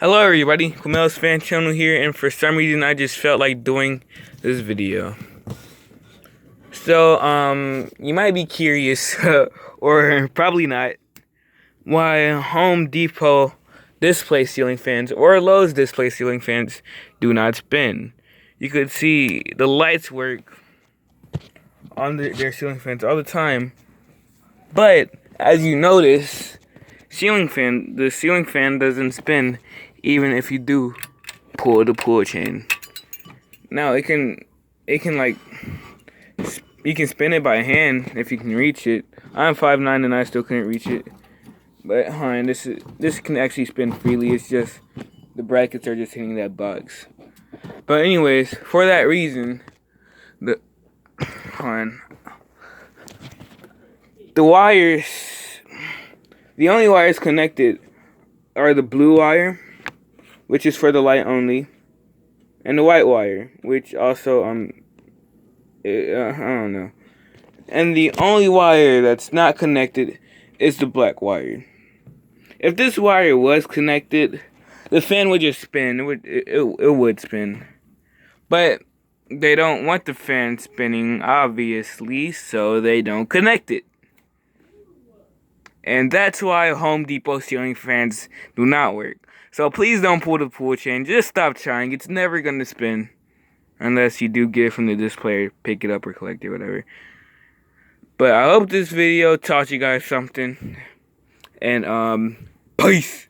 Hello everybody, Kumel's Fan Channel here, and for some reason I just felt like doing this video. So, you might be curious, or probably not, why Home Depot display ceiling fans or Lowe's display ceiling fans do not spin. You could see the lights work on their ceiling fans all the time, but as you notice, the ceiling fan doesn't spin even if you do pull the pull chain. Now it can like, you can spin it by hand if you can reach it. I'm 5'9" and I still couldn't reach it. But this can actually spin freely. It's just the brackets are just hitting that box. But anyways, for that reason, the wires, the only wires connected are the blue wire, which is for the light only, and the white wire, which also I don't know. And the only wire that's not connected is the black wire. If this wire was connected, the fan would just spin. It would spin. But they don't want the fan spinning, obviously, so they don't connect it. And that's why Home Depot ceiling fans do not work. So please don't pull the pull chain. Just stop trying. It's never going to spin. Unless you do get it from the display, or pick it up or collect it, whatever. But I hope this video taught you guys something. And, peace.